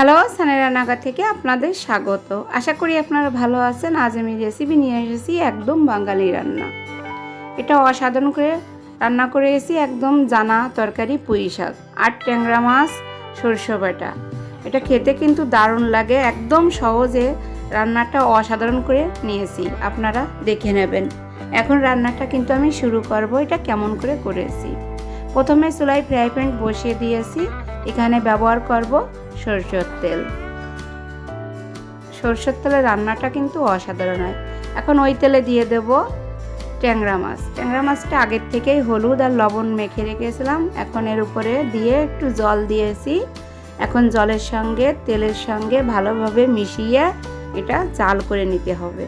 Hello, সানের রান্নাঘর থেকে আপনাদের স্বাগত। আশা করি আপনারা ভালো আছেন। আজ আমি রেসিপি নিয়ে এসেছি একদম বাঙালি রান্না। এটা অসাধারণ করে রান্না করে এসেছি, একদম জানা তরকারি পুঁই শাক আর ট্যাংরা মাছ সরষে বাটা। এটা খেতে কিন্তু দারুণ লাগে, একদম সহজে রান্নাটা অসাধারণ করে নিয়েছি, আপনারা দেখে নেবেন। এখন রান্নাটা কিন্তু আমি শুরু করব। এটা কেমন করে করেছি, প্রথমে চুলায় ফ্রাই প্যান বসিয়ে দিয়েছি। এখানে ব্যবহার করব সরষের তেল। সরষের তেলে রান্নাটা কিন্তু অসাধারণ হয়। এখন ওই তেলে দিয়ে দেব ট্যাংরা মাছ। ট্যাংরা মাছটা আগের থেকেই হলুদ আর লবণ মেখে রেখেছিলাম। এখন এর উপরে দিয়ে একটু জল দিয়েছি। এখন জলের সঙ্গে তেলের সঙ্গে ভালোভাবে মিশিয়ে এটা জাল করে নিতে হবে।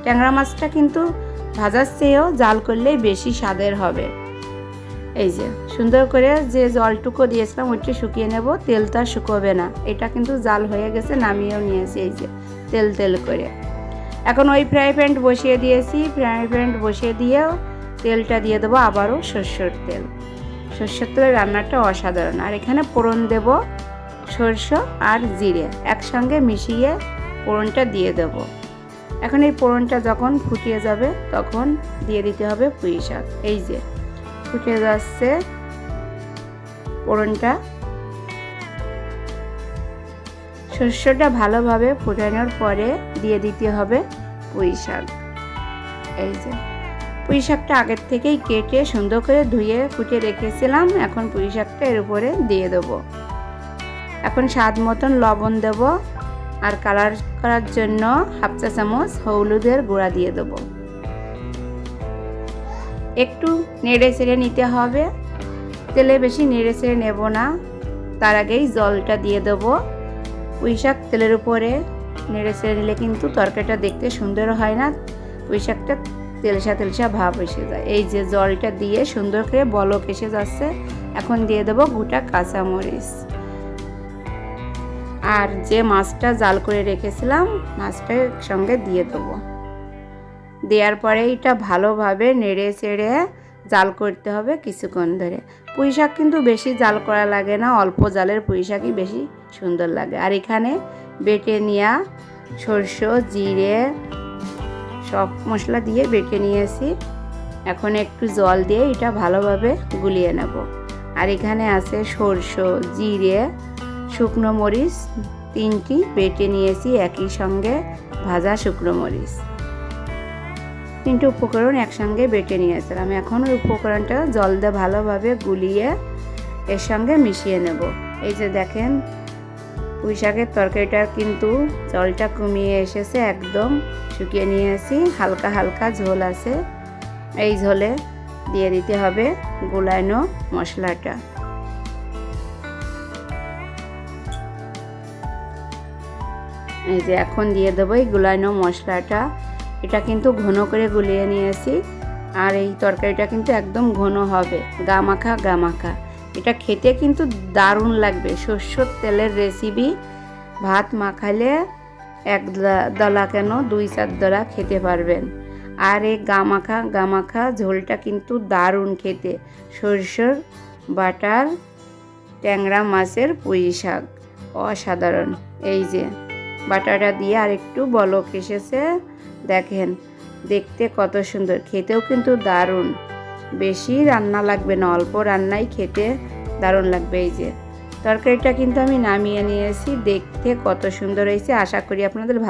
ট্যাংরা মাছটা কিন্তু ভাজার চেয়েও জাল করলেই বেশি স্বাদের হবে। এই যে সুন্দর করে যে জলটুকু দিয়েছিলাম ওইটা শুকিয়ে নেব, তেলটা শুকোবে না। এটা কিন্তু জাল হয়ে গেছে, নামিয়েও নিয়েছি এই যে তেল তেল করে। এখন ওই ফ্রাই প্যান বসিয়ে দিয়েছি। ফ্রাই প্যান বসিয়ে দিয়েও তেলটা দিয়ে দেবো আবারও সরষের তেল। সরষের তেলের রান্নাটা অসাধারণ। আর এখানে ফোড়ন দেব সরষে আর জিরে একসঙ্গে মিশিয়ে ফোড়নটা দিয়ে দেব। এখন এই ফোড়নটা যখন ফুটিয়ে যাবে তখন দিয়ে দিতে হবে পুঁই শাক। এই যে ফুটে যাচ্ছে ফোড়নটা। সরষেটা ভালোভাবে ফুটানোর পরে দিয়ে দিতে হবে পুঁই শাক। এই যে পুঁই শাকটা আগের থেকেই কেটে সুন্দর করে ধুয়ে ফুটে রেখেছিলাম। এখন পুঁই শাকটা এর উপরে দিয়ে দেব। এখন স্বাদ মতন লবণ দেব আর কালার করার জন্য হাফ চা চামচ হলুদের গুঁড়া দিয়ে দেব। একটু নেড়ে চেড়ে নিতে হবে, তেলে বেশি নেড়ে চেড়ে নেব না। তার আগেই জলটা দিয়ে দেবো। পুঁই শাক তেলের উপরে নেড়ে চেড়ে নিলে কিন্তু তরকারিটা দেখতে সুন্দর হয় না, পুঁই শাকটা তেলসা তেলসা ভাব এসে যায়। এই যে জলটা দিয়ে সুন্দর করে বলক এসে যাচ্ছে। এখন দিয়ে দেবো গোটা কাঁচামরিচ আর যে মাছটা জাল করে রেখেছিলাম মাছটা সঙ্গে দিয়ে দেবো। দেওয়ার পরে এটা ভালোভাবে নেড়ে চেড়ে জাল করতে হবে কিছুক্ষণ ধরে। পুঁই শাক কিন্তু বেশি জাল করা লাগে না, অল্প জালের পুঁই শাকই বেশি সুন্দর লাগে। আর এখানে বেটে নেওয়া সরষে জিরে সব মশলা দিয়ে বেটে নিয়েছি। এখন একটু জল দিয়ে এটা ভালোভাবে গুলিয়ে নেব। আর এখানে আছে সরষে জিরে শুকনো মরিচ 3টি বেটে নিয়েছি, একই সঙ্গে ভাজা শুকনো মরিচ 3টে উপকরণ একসঙ্গে বেটে নিয়েছিলাম। এখন ওই উপকরণটা জল দিয়ে ভালোভাবে গুলিয়ে এর সঙ্গে মিশিয়ে নেব। এই যে দেখেন পুঁই শাকের তরকারিটার কিন্তু জলটা কমিয়ে এসেছে, একদম শুকিয়ে নিয়েছি, হালকা হালকা ঝোল আছে। এই ঝোলে দিয়ে দিতে হবে গুলানো মশলাটা। এই যে এখন দিয়ে দেবো এই গুলানো মশলাটা। এটা কিন্তু ঘন করে গুলিয়ে নিয়েছি। আর এই তরকারিটা কিন্তু একদম ঘন হবে, গামাখা গামাখা। এটা খেতে কিন্তু দারুণ লাগবে। সরষের তেলের রেসিপি, ভাত মাখালে এক দলা কেন 2-4 দলা খেতে পারবেন। আর এই গামাখা গামাখা ঝোলটা কিন্তু দারুণ খেতে। সরষের বাটার ট্যাংরা মাছের পুঁই শাক অসাধারণ। এই যে বাটাটা দিয়ে আর একটু বলক এসেছে, দেখেন দেখতে কত সুন্দর, খেতেও কিন্তু দারুণ। বেশি রান্না লাগবে না, অল্প রান্নাই খেতে দারুণ লাগবে। এই যে তরকারিটা কিন্তু আমি নামিয়ে নিয়েছি, দেখতে কত সুন্দর হয়েছে। আশা করি আপনাদের ভালো